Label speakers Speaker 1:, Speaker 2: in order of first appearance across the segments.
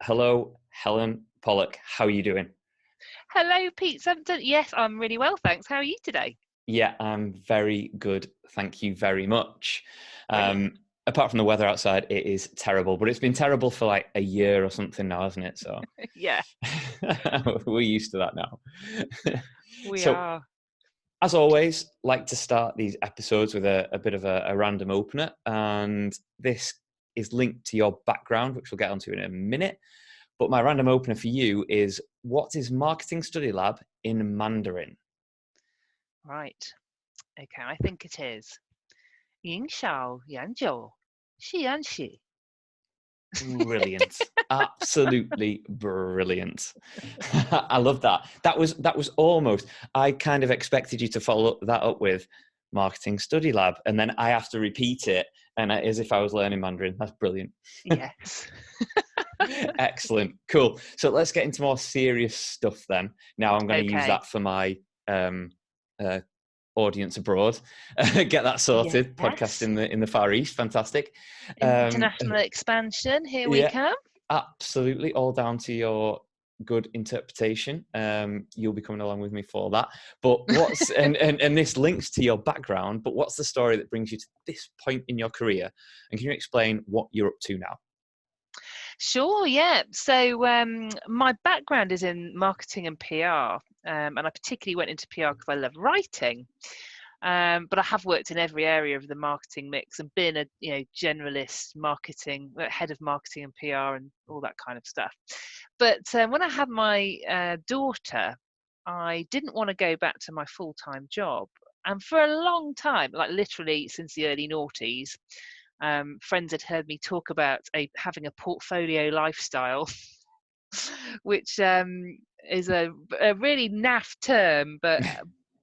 Speaker 1: Hello, Helen Pollock. How are you doing?
Speaker 2: Hello, Pete Sumpton. Yes, I'm really well, thanks. How are you today?
Speaker 1: Yeah, I'm very good. Thank you very much.
Speaker 2: Brilliant.
Speaker 1: Apart from the weather outside, it is terrible, but it's been terrible for like a year or something now, hasn't it? So
Speaker 2: Yeah,
Speaker 1: we're used to that now.
Speaker 2: we
Speaker 1: So,
Speaker 2: are.
Speaker 1: as always, like to start these episodes with a bit of a random opener, and this is linked to your background, which we'll get onto in a minute. But my random opener for you is, what is Marketing Study Lab in Mandarin?
Speaker 2: Right. Okay, I think it is. 营销研究西安市.
Speaker 1: Brilliant. Absolutely brilliant. I love that. That was almost, I kind of expected you to follow that up with Marketing Study Lab, and then I have to repeat it, and as if I was learning Mandarin. That's brilliant.
Speaker 2: Yes.
Speaker 1: Excellent. Cool. So let's get into more serious stuff then. Now I'm going to use
Speaker 2: Okay.
Speaker 1: that for my um, uh, audience abroad. Get that sorted. Podcast
Speaker 2: Yes.
Speaker 1: in the Far East. Fantastic.
Speaker 2: International expansion. Here we
Speaker 1: Yeah,
Speaker 2: come.
Speaker 1: absolutely. All down to your good interpretation. You'll be coming along with me for that. But what's and this links to your background. But what's the story that brings you to this point in your career? And can you explain what you're up to now?
Speaker 2: Sure, yeah. So my background is in marketing and PR, and I particularly went into PR because I love writing. But I have worked in every area of the marketing mix and been a generalist marketing head of marketing and PR and all that kind of stuff. But when I had my daughter, I didn't want to go back to my full-time job. And for a long time, like literally since the early noughties, friends had heard me talk about having a portfolio lifestyle, which is a really naff term, but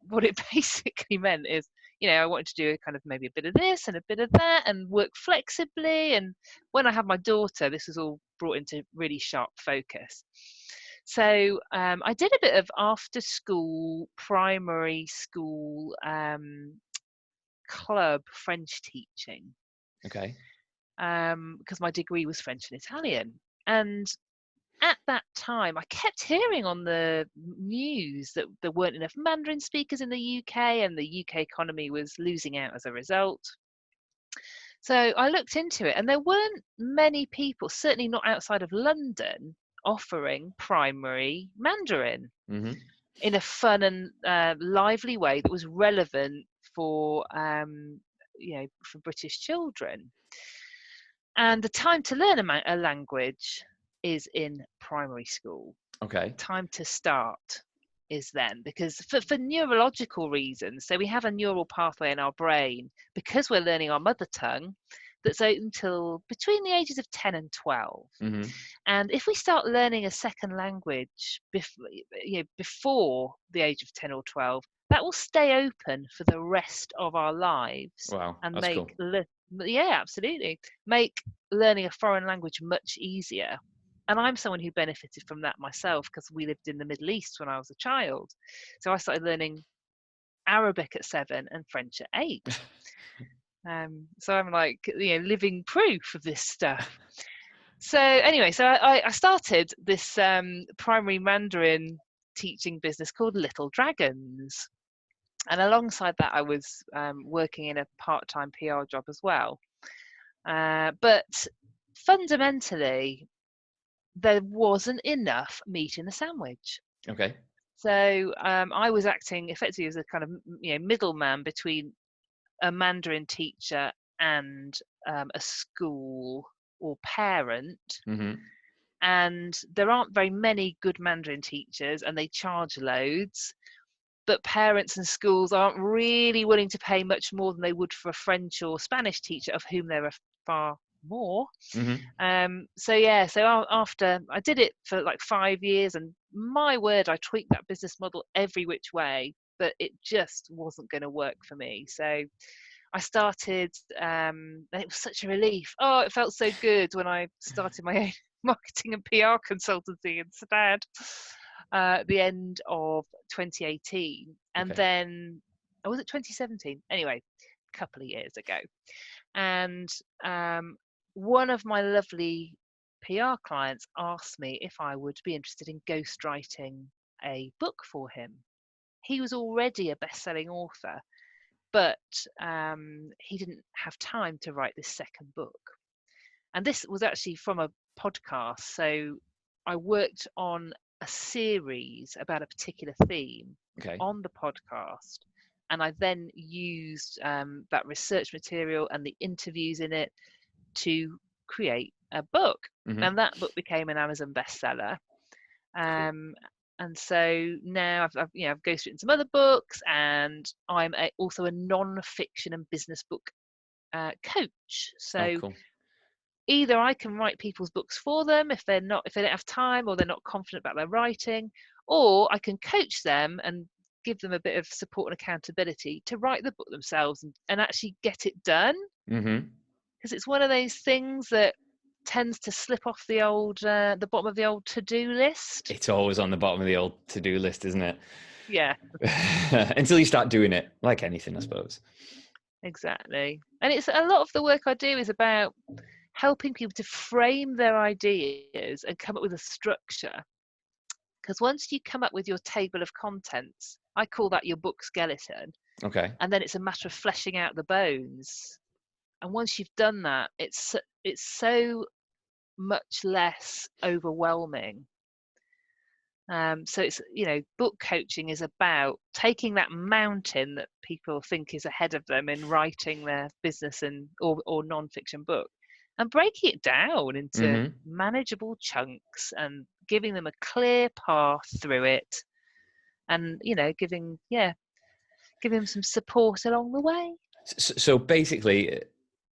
Speaker 2: what it basically meant is, I wanted to do kind of maybe a bit of this and a bit of that and work flexibly. And when I had my daughter, this was all brought into really sharp focus. So I did a bit of after school, primary school club French teaching.
Speaker 1: Okay.
Speaker 2: Because my degree was French and Italian. And at that time, I kept hearing on the news that there weren't enough Mandarin speakers in the UK and the UK economy was losing out as a result. So I looked into it, and there weren't many people, certainly not outside of London, offering primary Mandarin
Speaker 1: Mm-hmm.
Speaker 2: in a fun and lively way that was relevant for for British children. And the time to learn a language is in primary school.
Speaker 1: Okay.
Speaker 2: Time to start is then, because for neurological reasons, so we have a neural pathway in our brain because we're learning our mother tongue that's open until between the ages of 10 and 12.
Speaker 1: Mm-hmm.
Speaker 2: And if we start learning a second language before the age of 10 or 12, that will stay open for the rest of our lives
Speaker 1: Wow,
Speaker 2: and
Speaker 1: that's cool.
Speaker 2: absolutely, make learning a foreign language much easier. And I'm someone who benefited from that myself because we lived in the Middle East when I was a child. So I started learning Arabic at 7 and French at 8. So I'm like, living proof of this stuff. So anyway, so I started this primary Mandarin teaching business called Little Dragons. And alongside that, I was working in a part-time PR job as well. But fundamentally, there wasn't enough meat in the sandwich.
Speaker 1: Okay.
Speaker 2: So I was acting effectively as a kind of middleman between a Mandarin teacher and a school or parent.
Speaker 1: Mm-hmm.
Speaker 2: And there aren't very many good Mandarin teachers, and they charge loads. But parents and schools aren't really willing to pay much more than they would for a French or Spanish teacher, of whom there are far more.
Speaker 1: Mm-hmm.
Speaker 2: So after I did it for like 5 years, and my word, I tweaked that business model every which way, but it just wasn't going to work for me. So I started, and it was such a relief. Oh, it felt so good when I started my own marketing and PR consultancy instead at the end of 2018. And
Speaker 1: Okay.
Speaker 2: then, or was it 2017? Anyway, a couple of years ago. And one of my lovely PR clients asked me if I would be interested in ghostwriting a book for him. He was already a best-selling author, but he didn't have time to write this second book. And this was actually from a podcast. So I worked on a series about a particular theme on the podcast. And I then used that research material and the interviews in it to create a book. And that book became an Amazon bestseller. And so now I've ghostwritten some other books, and I'm also a non-fiction and business book coach. So either I can write people's books for them if they don't have time or they're not confident about their writing, or I can coach them and give them a bit of support and accountability to write the book themselves and actually get it done. Because it's one of those things that tends to slip off the bottom of the old to-do list.
Speaker 1: It's always on the bottom of the old to-do list, isn't it?
Speaker 2: Yeah.
Speaker 1: Until you start doing it, like anything, I suppose.
Speaker 2: Exactly. And it's a lot of the work I do is about helping people to frame their ideas and come up with a structure. Because once you come up with your table of contents, I call that your book skeleton.
Speaker 1: Okay.
Speaker 2: And then it's a matter of fleshing out the bones. And once you've done that, it's so much less overwhelming. So it's, book coaching is about taking that mountain that people think is ahead of them in writing their business or non-fiction book, and breaking it down into manageable chunks and giving them a clear path through it, and giving them some support along the way.
Speaker 1: So basically,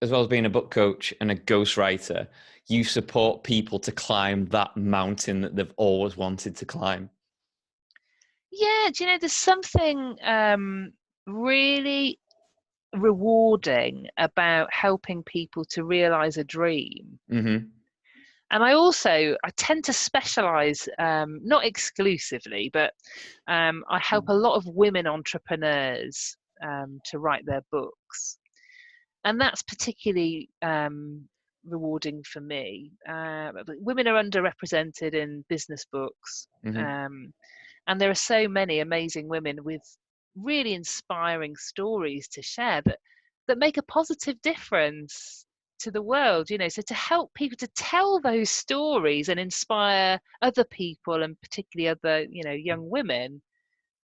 Speaker 1: as well as being a book coach and a ghostwriter, you support people to climb that mountain that they've always wanted to climb.
Speaker 2: Yeah, there's something really rewarding about helping people to realize a dream. And I tend to specialize, not exclusively, but I help a lot of women entrepreneurs to write their books. And that's particularly rewarding for me. Women are underrepresented in business books. And there are so many amazing women with really inspiring stories to share that make a positive difference to the world, so to help people to tell those stories and inspire other people, and particularly other young women,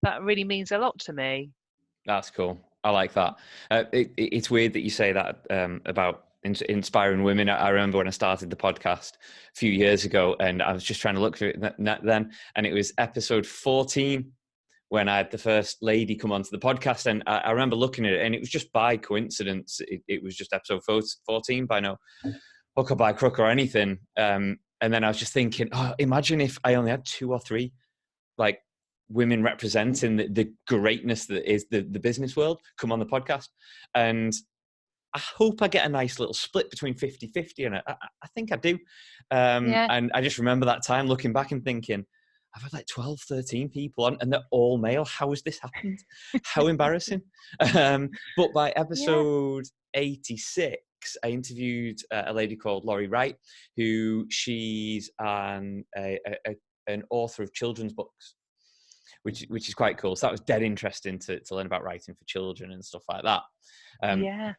Speaker 2: that really means a lot to me.
Speaker 1: That's cool. I like that. It's weird that you say that about inspiring women. I remember when I started the podcast a few years ago, and I was just trying to look through it then, and it was episode 14 when I had the first lady come onto the podcast, and I remember looking at it, and it was just by coincidence. It was just episode 14, by no hook or by crook or anything. And then I was just thinking, imagine if I only had 2 or 3 like women representing the greatness that is the business world come on the podcast. And I hope I get a nice little split between 50-50, and I think I do. And I just remember that time looking back and thinking, I've had like 12, 13 people on, and they're all male. How has this happened? How embarrassing. But by episode 86, I interviewed a lady called Laurie Wright, who she's an author of children's books, which is quite cool. So that was dead interesting to learn about writing for children and stuff like that.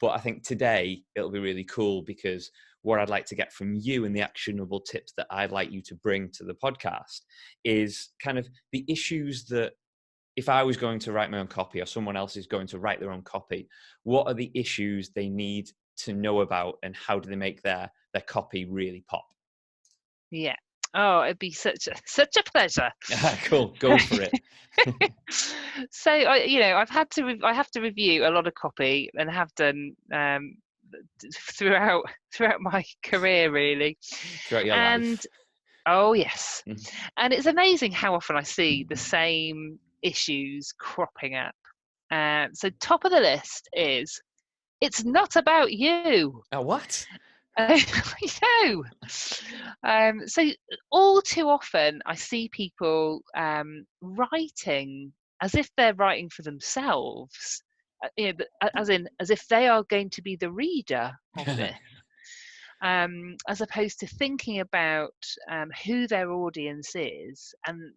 Speaker 1: But I think today it'll be really cool, because what I'd like to get from you and the actionable tips that I'd like you to bring to the podcast is kind of the issues that, if I was going to write my own copy or someone else is going to write their own copy, what are the issues they need to know about, and how do they make their copy really pop?
Speaker 2: Yeah. Oh, it'd be such a pleasure.
Speaker 1: Cool, go for it.
Speaker 2: So I have to review a lot of copy, and have done throughout my career, really.
Speaker 1: Throughout your life.
Speaker 2: Oh yes. And it's amazing how often I see the same issues cropping up. So top of the list is, it's not about you.
Speaker 1: Oh, what?
Speaker 2: No. So all too often I see people writing as if they're writing for themselves, as if they are going to be the reader of this. as opposed to thinking about who their audience is. And,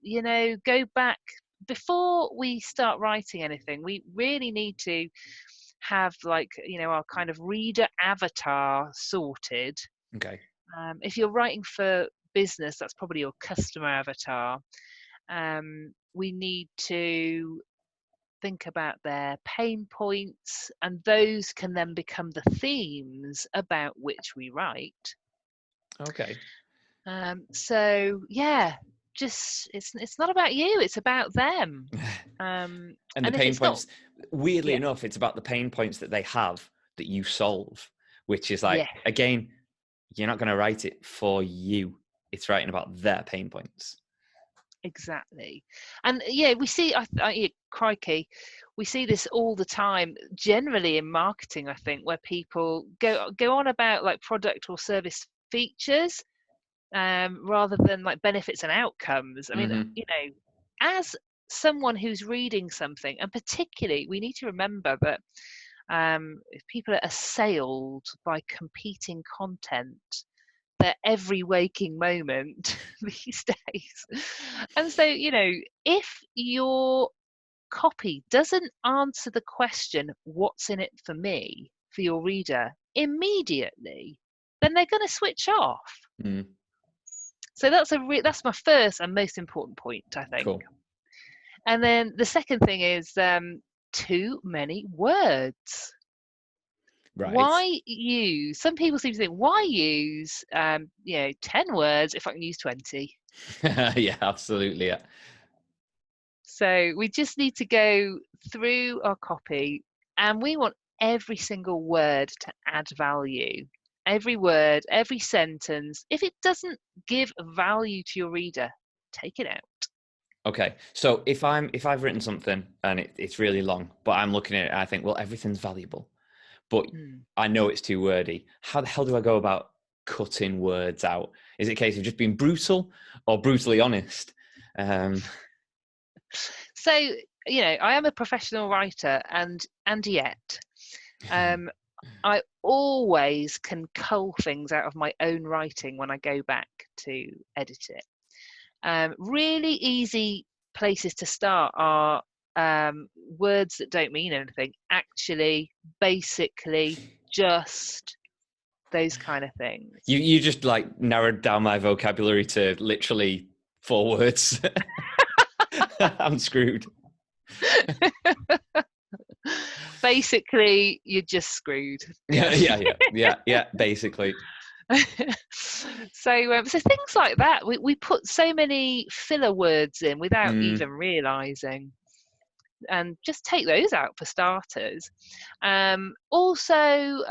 Speaker 2: go back before we start writing anything. We really need to have our kind of reader avatar sorted.
Speaker 1: Okay.
Speaker 2: If you're writing for business, that's probably your customer avatar. We need to think about their pain points, and those can then become the themes about which we write.
Speaker 1: Okay.
Speaker 2: So yeah, just it's not about you, it's about them.
Speaker 1: And the
Speaker 2: And if
Speaker 1: pain
Speaker 2: it's not,
Speaker 1: points, weirdly
Speaker 2: yeah,
Speaker 1: enough, it's about the pain points that they have that you solve, which is like,
Speaker 2: yeah,
Speaker 1: again, you're not going to write it for you. It's writing about their pain points.
Speaker 2: exactly. And yeah, we see, crikey, we see this all the time, generally in marketing, I think, where people go on about like product or service features, rather than like benefits and outcomes. I mean,
Speaker 1: Mm-hmm.
Speaker 2: as someone who's reading something, and particularly we need to remember that if people are assailed by competing content their every waking moment these days. And so, if your copy doesn't answer the question, what's in it for me, for your reader, immediately, then they're going to switch off.
Speaker 1: Mm.
Speaker 2: So that's my first and most important point, I think.
Speaker 1: Cool.
Speaker 2: And then the second thing is too many words.
Speaker 1: Right.
Speaker 2: Why use? Some people seem to think, why use 10 words if I can use 20?
Speaker 1: Yeah, absolutely. Yeah.
Speaker 2: So we just need to go through our copy, and we want every single word to add value. Every word, every sentence. If it doesn't give value to your reader, take it out.
Speaker 1: Okay. So if I've written something and it's really long, but I'm looking at it and I think, well, everything's valuable, but I know it's too wordy. How the hell do I go about cutting words out? Is it a case of just being brutal or brutally honest?
Speaker 2: So, I am a professional writer, and yet I always can cull things out of my own writing when I go back to edit it. Really easy places to start are words that don't mean anything. Actually, basically, just those kind of things.
Speaker 1: You just like narrowed down my vocabulary to literally 4 words. I'm screwed.
Speaker 2: Basically, you're just screwed.
Speaker 1: Yeah, basically.
Speaker 2: So things like that, we put so many filler words in without even
Speaker 1: Mm,
Speaker 2: realizing, and just take those out for starters. Also,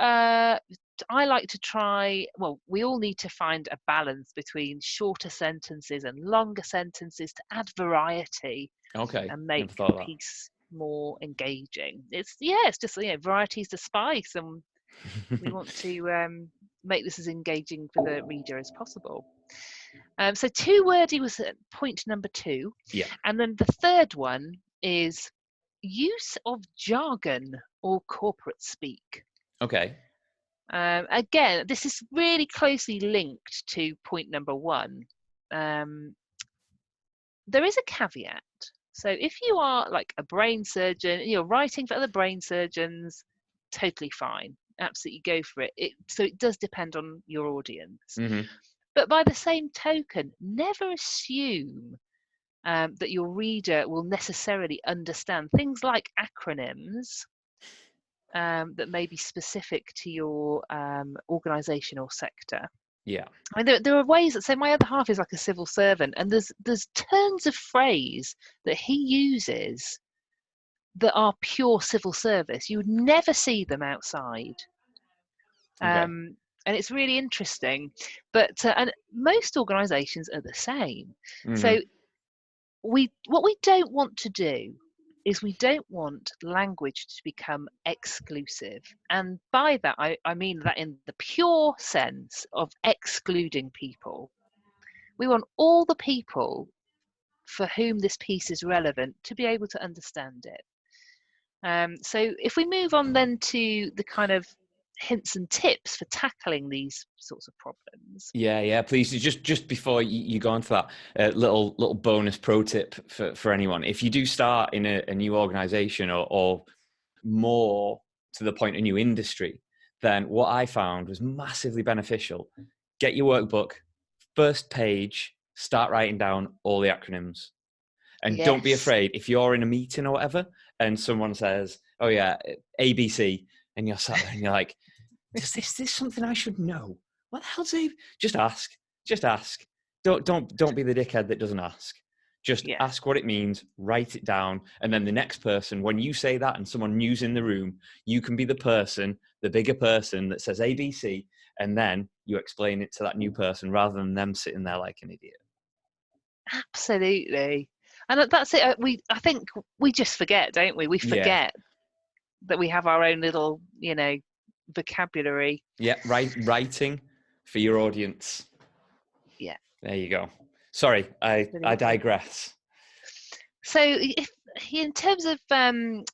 Speaker 2: I like to try, well, we all need to find a balance between shorter sentences and longer sentences to add variety
Speaker 1: okay.
Speaker 2: and make
Speaker 1: Never thought
Speaker 2: the
Speaker 1: of that.
Speaker 2: piece more engaging. It's just variety is the spice, and we want to make this as engaging for the reader as possible. So too wordy was point number 2.
Speaker 1: Yeah.
Speaker 2: And then the third one is use of jargon or corporate speak.
Speaker 1: Okay.
Speaker 2: Again, this is really closely linked to point number 1. There is a caveat. So if you are like a brain surgeon, you're writing for other brain surgeons, totally fine. Absolutely go for it. So it does depend on your audience.
Speaker 1: Mm-hmm.
Speaker 2: But by the same token, never assume that your reader will necessarily understand things like acronyms that may be specific to your organisation or sector.
Speaker 1: Yeah.
Speaker 2: I mean, there are ways that, say, my other half is like a civil servant, and there's turns of phrase that he uses that are pure civil service. You would never see them outside.
Speaker 1: Okay.
Speaker 2: And it's really interesting, but and most organisations are the same. So
Speaker 1: Mm-hmm.
Speaker 2: what we don't want to do is we don't want language to become exclusive, and by that I mean that in the pure sense of excluding people. We want all the people for whom this piece is relevant to be able to understand it. So if we move on then to the kind of hints and tips for tackling these sorts of problems.
Speaker 1: Yeah. Please, just before you go on to that, little bonus pro tip for anyone. If you do start in a new organization or more to the point, a new industry, then what I found was massively beneficial. Get your workbook, first page, start writing down all the acronyms. And don't be
Speaker 2: Yes.
Speaker 1: afraid if you're in a meeting or whatever and someone says, oh yeah, ABC, and you're sat there and you're like, is this something I should know? What the hell's it? Just ask. Just ask. Don't be the dickhead that doesn't ask. Just
Speaker 2: Yeah.
Speaker 1: ask what it means, write it down, and then the next person, when you say that and someone new's in the room, you can be the person, the bigger person that says ABC, and then you explain it to that new person rather than them sitting there like an idiot.
Speaker 2: Absolutely. And that's it. I think we just forget, don't we? We
Speaker 1: Yeah.
Speaker 2: forget that we have our own little, vocabulary.
Speaker 1: Yeah, writing for your audience.
Speaker 2: Yeah.
Speaker 1: There you go. Sorry, I
Speaker 2: Absolutely.
Speaker 1: digress.
Speaker 2: So, if in terms of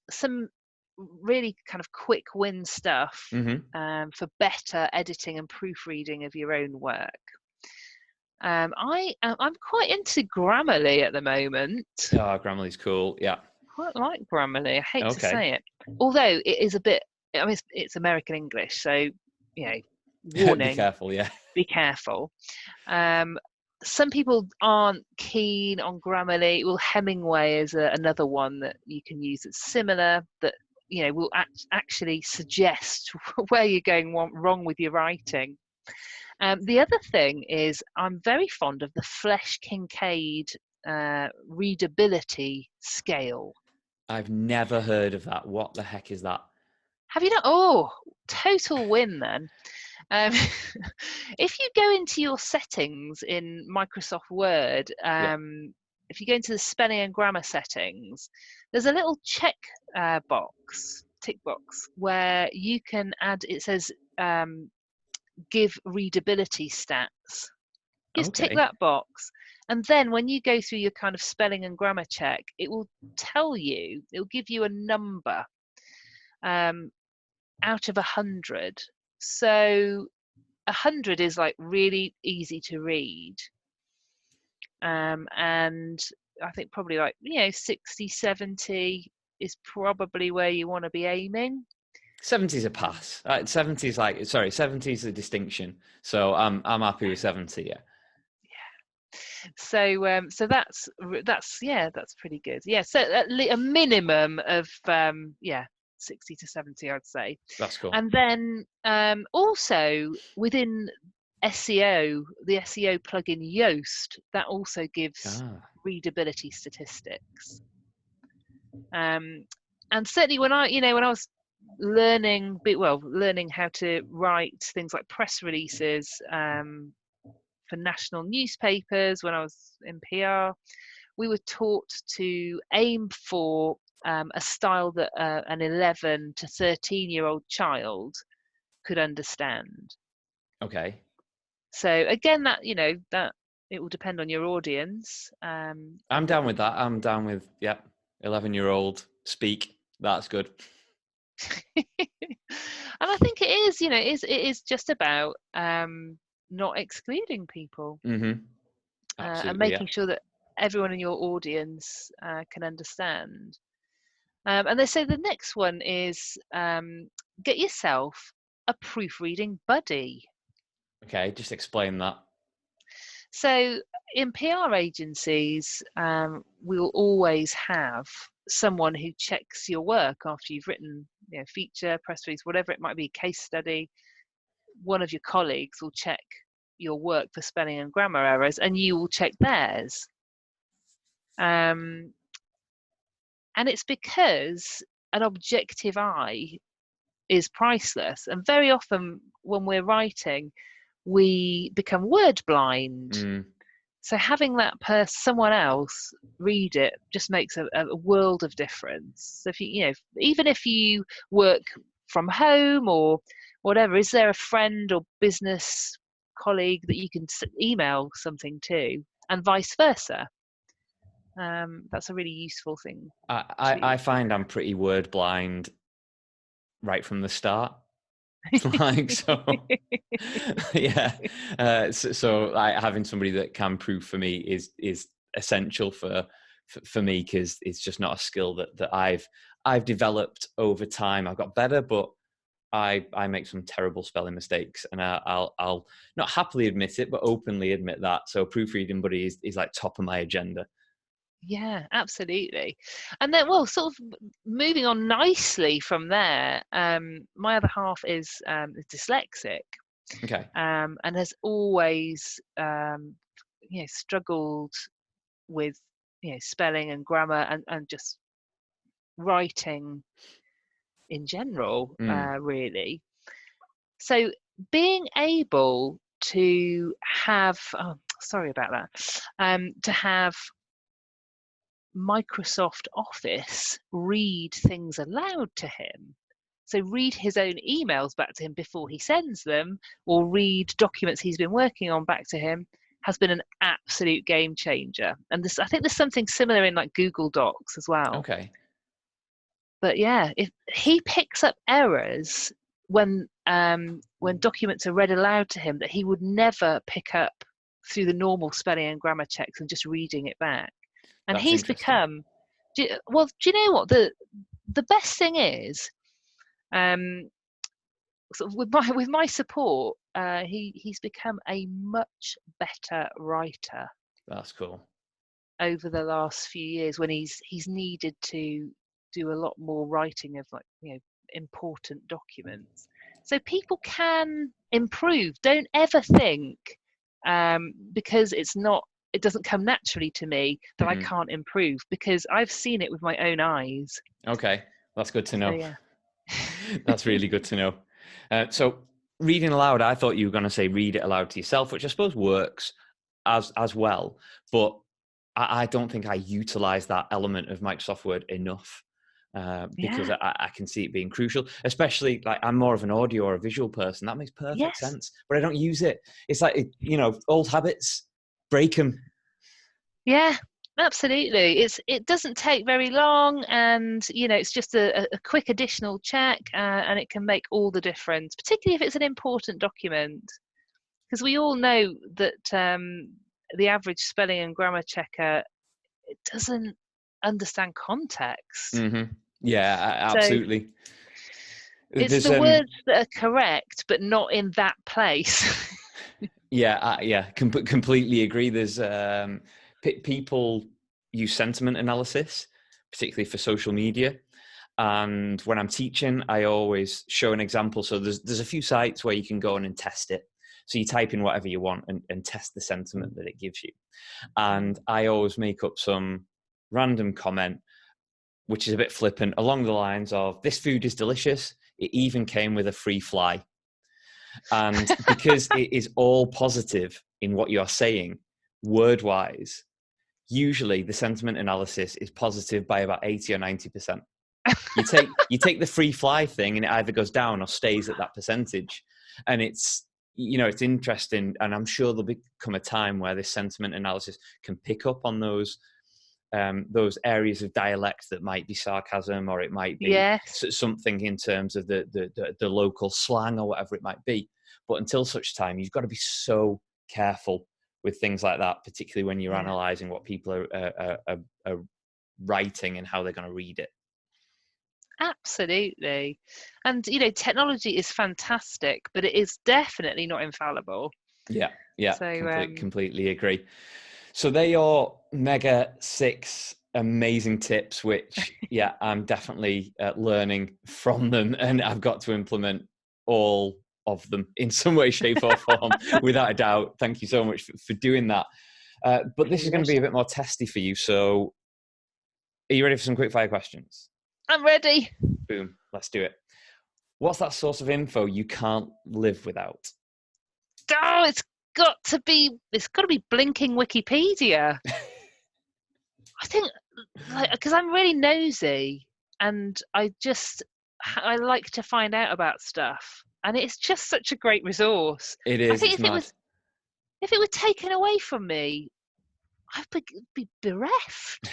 Speaker 2: some really kind of quick win stuff for better editing and proofreading of your own work, I'm quite into Grammarly at the moment.
Speaker 1: Oh, Grammarly's cool. Yeah.
Speaker 2: Quite like Grammarly. I hate to
Speaker 1: Okay.
Speaker 2: say it, although it is a bit. I mean, it's American English, so
Speaker 1: Be
Speaker 2: warning:
Speaker 1: careful. Yeah.
Speaker 2: be careful. Um, some people aren't keen on Grammarly. Well, Hemingway is another one that you can use that's similar, that will actually suggest where you're going wrong with your writing. The other thing is I'm very fond of the Flesch Kincaid readability scale.
Speaker 1: I've never heard of that. What the heck is that?
Speaker 2: Have you not? Oh, total win then. Um, if you go into your settings in Microsoft Word,
Speaker 1: Yeah.
Speaker 2: if you go into the spelling and grammar settings, there's a little check tick box, where you can add, it says give readability stats. Just tick
Speaker 1: Okay.
Speaker 2: that box. And then when you go through your kind of spelling and grammar check, it'll give you a number out of 100. So 100 is like really easy to read. And I think probably 60, 70 is probably where you want to be aiming.
Speaker 1: 70's a pass. 70's like, sorry, 70's a distinction. So I'm happy with 70. Yeah.
Speaker 2: So that's pretty good. Yeah, so a minimum of 60 to 70, I'd say.
Speaker 1: That's cool.
Speaker 2: And then also within SEO, the SEO plugin Yoast, that also gives readability statistics. And certainly when I was learning how to write things like press releases for national newspapers when I was in PR, we were taught to aim for a style that an 11 to 13-year-old child could understand.
Speaker 1: Okay.
Speaker 2: So again, that it will depend on your audience.
Speaker 1: I'm down with that. I'm down with 11-year-old speak. That's good.
Speaker 2: And I think it is, it is just about not excluding people, and making sure that everyone in your audience can understand. And they say the next one is get yourself a proofreading buddy.
Speaker 1: Okay, just explain that.
Speaker 2: So in PR agencies, we'll always have someone who checks your work after you've written, feature, press release, whatever it might be, case study. One of your colleagues will check your work for spelling and grammar errors, and you will check theirs. And it's because an objective eye is priceless. And very often when we're writing, we become word blind. So having that someone else read it just makes a world of difference. So if even if you work from home or whatever, is there a friend or business colleague that you can email something to, and vice versa? That's a really useful thing.
Speaker 1: I find I'm pretty word blind right from the start. Like, so yeah. So like having somebody that can proof for me is essential for me, because it's just not a skill that I've developed over time. I've got better, but I make some terrible spelling mistakes, and I'll not happily admit it, but openly admit that. So proofreading buddy is like top of my agenda.
Speaker 2: Yeah, absolutely. And then, well, sort of moving on nicely from there, my other half is dyslexic,
Speaker 1: Okay.
Speaker 2: and has always, struggled with, spelling and grammar and just writing in general,
Speaker 1: Mm.
Speaker 2: really. So being able to have, oh, sorry about that, to have Microsoft Office read things aloud to him. So read his own emails back to him before he sends them, or read documents he's been working on back to him, has been an absolute game changer. And this, I think there's something similar in like Google Docs as well.
Speaker 1: Okay.
Speaker 2: But yeah, if he picks up errors when documents are read aloud to him that he would never pick up through the normal spelling and grammar checks and just reading it back. And
Speaker 1: That's
Speaker 2: he's
Speaker 1: interesting.
Speaker 2: become, do you know what the best thing is? Um, Sort of with my support, he's become a much better writer
Speaker 1: That's cool.
Speaker 2: over the last few years when he's needed to do a lot more writing of, like, important documents. So people can improve. Don't ever think, because it doesn't come naturally to me, that I
Speaker 1: Hmm.
Speaker 2: can't improve, because I've seen it with my own eyes.
Speaker 1: Okay, that's good to
Speaker 2: So
Speaker 1: know.
Speaker 2: yeah.
Speaker 1: That's really good to know. So reading aloud, I thought you were going to say read it aloud to yourself, which I suppose works as well. But I don't think I utilize that element of Microsoft Word enough, because
Speaker 2: Yeah.
Speaker 1: I can see it being crucial, especially like I'm more of an audio or a visual person. That makes perfect
Speaker 2: Yes.
Speaker 1: sense, but I don't use it. It's like, old habits, break them.
Speaker 2: Yeah, absolutely. It doesn't take very long, and it's just a quick additional check, and it can make all the difference, particularly if it's an important document. Because we all know that the average spelling and grammar checker, it doesn't understand context.
Speaker 1: Mm-hmm. Yeah,
Speaker 2: So
Speaker 1: absolutely.
Speaker 2: it's
Speaker 1: There's
Speaker 2: the words that are correct, but not in that place.
Speaker 1: Yeah, completely agree. There's people use sentiment analysis, particularly for social media. And when I'm teaching, I always show an example. So there's a few sites where you can go on and test it. So you type in whatever you want and test the sentiment that it gives you. And I always make up some random comment, which is a bit flippant, along the lines of, "This food is delicious. It even came with a free fly." And because it is all positive in what you're saying, word wise, usually the sentiment analysis is positive by about 80 or 90%. You take the free fly thing and it either goes down or stays at that percentage. And it's interesting. And I'm sure there'll become a time where this sentiment analysis can pick up on those areas of dialect that might be sarcasm, or it might be
Speaker 2: Yes.
Speaker 1: something in terms of the local slang or whatever it might be. But until such time, you've got to be so careful with things like that, particularly when you're
Speaker 2: Yeah.
Speaker 1: analysing what people are writing and how they're going to read it.
Speaker 2: Absolutely. And technology is fantastic, but it is definitely not infallible.
Speaker 1: Yeah,
Speaker 2: So
Speaker 1: completely agree. So they are mega 6 amazing tips, which I'm definitely learning from them, and I've got to implement all of them in some way, shape, or form, without a doubt. Thank you so much for doing that. But this is going to be a
Speaker 2: pleasure.
Speaker 1: bit more testy for you. So are you ready for some quickfire questions?
Speaker 2: I'm ready.
Speaker 1: Boom, let's do it. What's that source of info you can't live without?
Speaker 2: Oh, it's got to be blinking Wikipedia. I think, like, because I'm really nosy, and I like to find out about stuff, and it's just such a great resource.
Speaker 1: It
Speaker 2: I
Speaker 1: is,
Speaker 2: think
Speaker 1: it's mad.
Speaker 2: if it were taken away from me, I'd be bereft.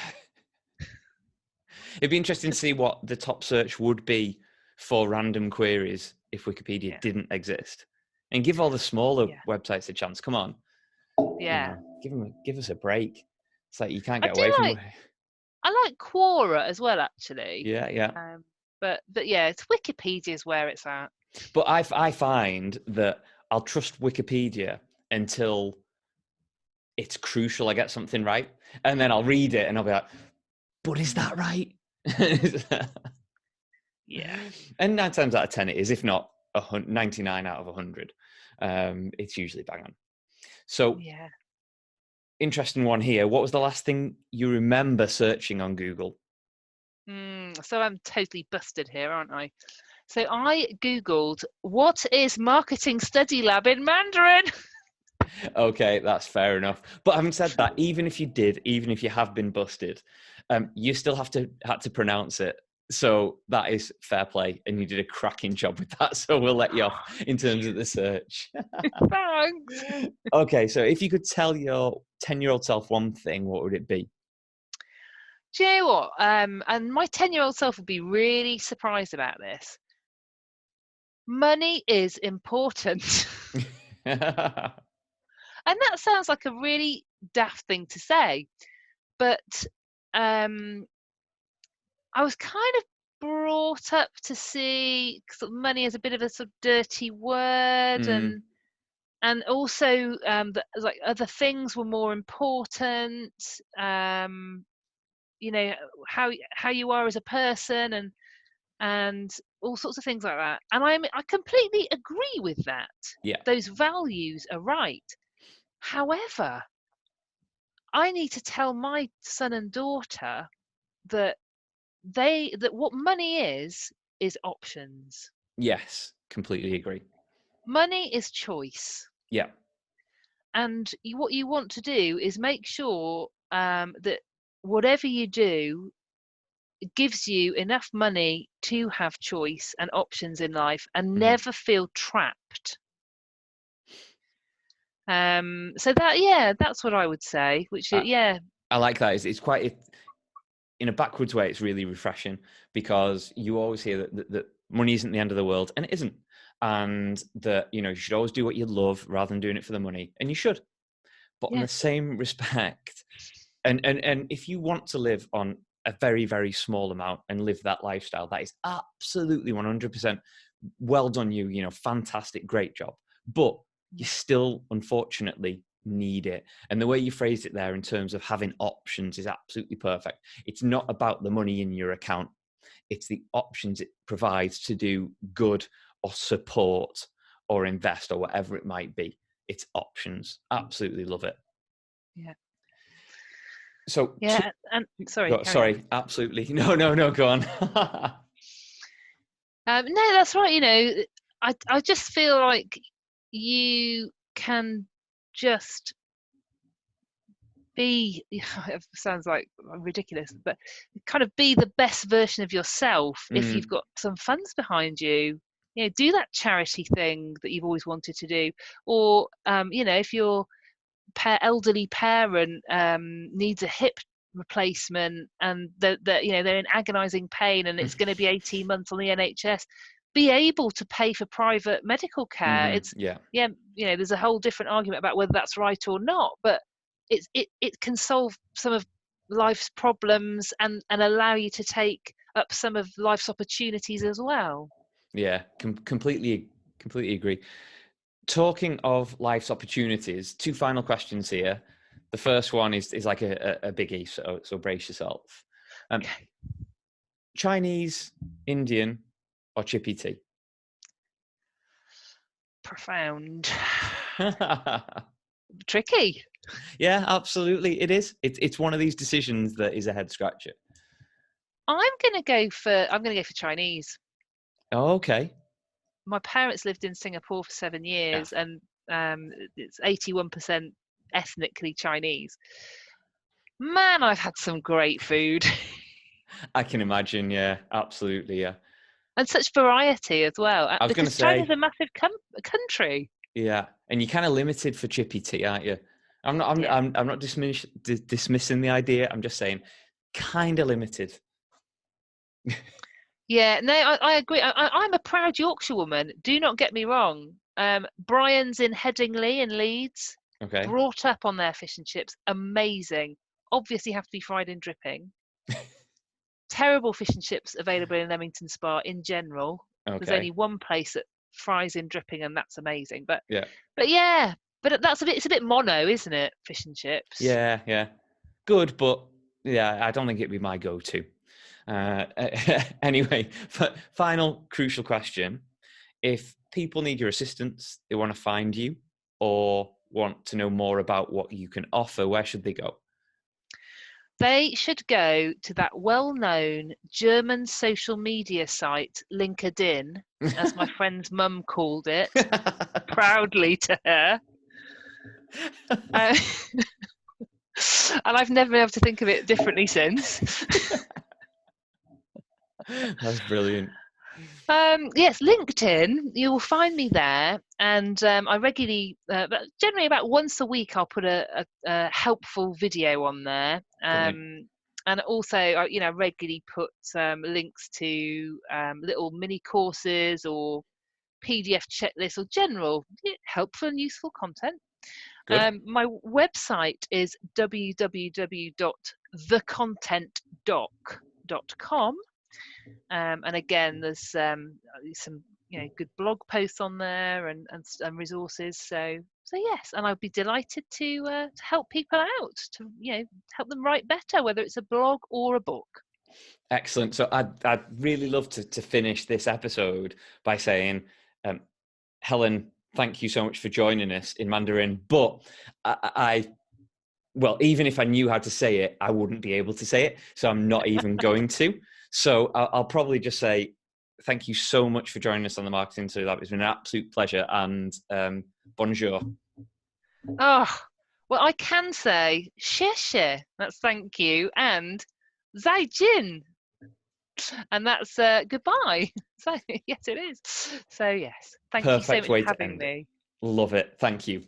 Speaker 1: It'd be interesting to see what the top search would be for random queries if Wikipedia
Speaker 2: Yeah.
Speaker 1: didn't exist. And give all the smaller
Speaker 2: Yeah.
Speaker 1: websites a chance. Come on.
Speaker 2: Yeah.
Speaker 1: Give us a break. It's like you can't
Speaker 2: I
Speaker 1: get
Speaker 2: do
Speaker 1: away from.
Speaker 2: I like Quora as well, actually.
Speaker 1: Yeah.
Speaker 2: But yeah, it's Wikipedia is where it's at.
Speaker 1: But I find that I'll trust Wikipedia until it's crucial I get something right. And then I'll read it and I'll be like, but is that right?
Speaker 2: Yeah.
Speaker 1: And 9 times out of 10 it is, if not 99 out of 100. It's usually bang on. So,
Speaker 2: Yeah.
Speaker 1: interesting one here. What was the last thing you remember searching on Google?
Speaker 2: So I'm totally busted here, aren't I? So I Googled, what is Marketing Study Lab in Mandarin?
Speaker 1: Okay, that's fair enough. But having said that, even if you have been busted, you still had to pronounce it. So that is fair play, and you did a cracking job with that. So we'll let you off in terms of the search.
Speaker 2: Thanks.
Speaker 1: Okay, so if you could tell your 10-year-old self one thing, what would it be?
Speaker 2: Do you know what? And my 10-year-old self would be really surprised about this. Money is important. And that sounds like a really daft thing to say, but um, I was kind of brought up to see sort of money as a bit of a sort of dirty word,
Speaker 1: Mm,
Speaker 2: and also that like other things were more important. You know, how you are as a person, and all sorts of things like that. And I completely agree with that.
Speaker 1: yeah,
Speaker 2: Those values are right. However, I need to tell my son and daughter that that what money is options.
Speaker 1: yes, completely agree.
Speaker 2: Money is choice.
Speaker 1: Yeah,
Speaker 2: And what you want to do is make sure that whatever you do gives you enough money to have choice and options in life and
Speaker 1: mhm.
Speaker 2: never feel trapped. So that's what I would say. Which
Speaker 1: I,
Speaker 2: yeah,
Speaker 1: I like that. It's quite in a backwards way. It's really refreshing because you always hear that money isn't the end of the world, and it isn't. And that you should always do what you love rather than doing it for the money, and you should. But in
Speaker 2: yeah,
Speaker 1: the same respect, and if you want to live on a very, very small amount and live that lifestyle, that is absolutely 100% well done. Fantastic, great job. But you
Speaker 2: yeah,
Speaker 1: still, unfortunately, need it. And the way you phrased it there in terms of having options is absolutely perfect. It's not about the money in your account, it's the options it provides to do good or support or invest or whatever it might be. It's options. Absolutely love it.
Speaker 2: yeah,
Speaker 1: So,
Speaker 2: yeah. And sorry, carry on.
Speaker 1: sorry, absolutely. No, go on.
Speaker 2: No, that's right. I just feel like you can just be it sounds like ridiculous, but kind of be the best version of yourself if you've
Speaker 1: Mm,
Speaker 2: got some funds behind you. Do that charity thing that you've always wanted to do, or if your elderly parent needs a hip replacement and they're in agonizing pain and it's going to be 18 months on the NHS, be able to pay for private medical care. It's
Speaker 1: yeah.
Speaker 2: yeah, there's a whole different argument about whether that's right or not, but it can solve some of life's problems and allow you to take up some of life's opportunities as well.
Speaker 1: Yeah, completely agree. Talking of life's opportunities, two final questions here. The first one is like a biggie, so brace yourself. Um,
Speaker 2: Okay.
Speaker 1: Chinese, Indian, or chippy tea?
Speaker 2: Profound. Tricky.
Speaker 1: Yeah, absolutely, it is. It's one of these decisions that is a head scratcher.
Speaker 2: I'm gonna go for Chinese.
Speaker 1: Oh, okay.
Speaker 2: My parents lived in Singapore for 7
Speaker 1: Yeah,
Speaker 2: years, and it's 81% ethnically Chinese. Man, I've had some great food
Speaker 1: I can imagine. Yeah, absolutely. Yeah.
Speaker 2: and such variety as well,
Speaker 1: I was going to
Speaker 2: because China's
Speaker 1: say,
Speaker 2: a massive country.
Speaker 1: yeah, and you're kind of limited for chippy tea, aren't you?
Speaker 2: Yeah,
Speaker 1: I'm not dismissing the idea. I'm just saying, kind of limited.
Speaker 2: Yeah, no, I agree. I'm a proud Yorkshire woman. Do not get me wrong. Brian's in Headingley in Leeds.
Speaker 1: Okay.
Speaker 2: Brought up on their fish and chips. Amazing. Obviously have to be fried in dripping. Terrible fish and chips available in Leamington Spa in general. There's only
Speaker 1: Okay.
Speaker 2: one place that fries in dripping, and that's amazing.
Speaker 1: Yeah.
Speaker 2: But yeah, but that's it's a bit mono, isn't it? Fish and chips.
Speaker 1: Yeah. Yeah. Good, but yeah, I don't think it'd be my go-to. Uh, anyway, final crucial question. If people need your assistance, they want to find you or want to know more about what you can offer, where should they go?
Speaker 2: They should go to that well-known German social media site, LinkedIn, as my friend's mum called it, proudly to her. Uh, and I've never been able to think of it differently since.
Speaker 1: That's brilliant.
Speaker 2: Yes, LinkedIn. You will find me there, and I regularly, generally about once a week, I'll put a helpful video on there.
Speaker 1: Brilliant.
Speaker 2: And also, regularly put links to little mini courses or PDF checklists or general helpful and useful content.
Speaker 1: Good.
Speaker 2: My website is www.thecontentdoc.com. And again, there's some good blog posts on there and resources. So yes, and I'd be delighted to help people out to help them write better, whether it's a blog or a book.
Speaker 1: Excellent. So I'd really love to finish this episode by saying, Helen, thank you so much for joining us in Mandarin. But well, even if I knew how to say it, I wouldn't be able to say it. So I'm not even going to. So I'll probably just say thank you so much for joining us on the Marketing to Lab. It's been an absolute pleasure, and bonjour.
Speaker 2: Oh, well, I can say 谢谢, that's thank you, and 再见, and that's goodbye. So yes, it is. So yes, thank you so
Speaker 1: Perfect
Speaker 2: much for
Speaker 1: way to
Speaker 2: having
Speaker 1: end it.
Speaker 2: me.
Speaker 1: Love it. Thank you.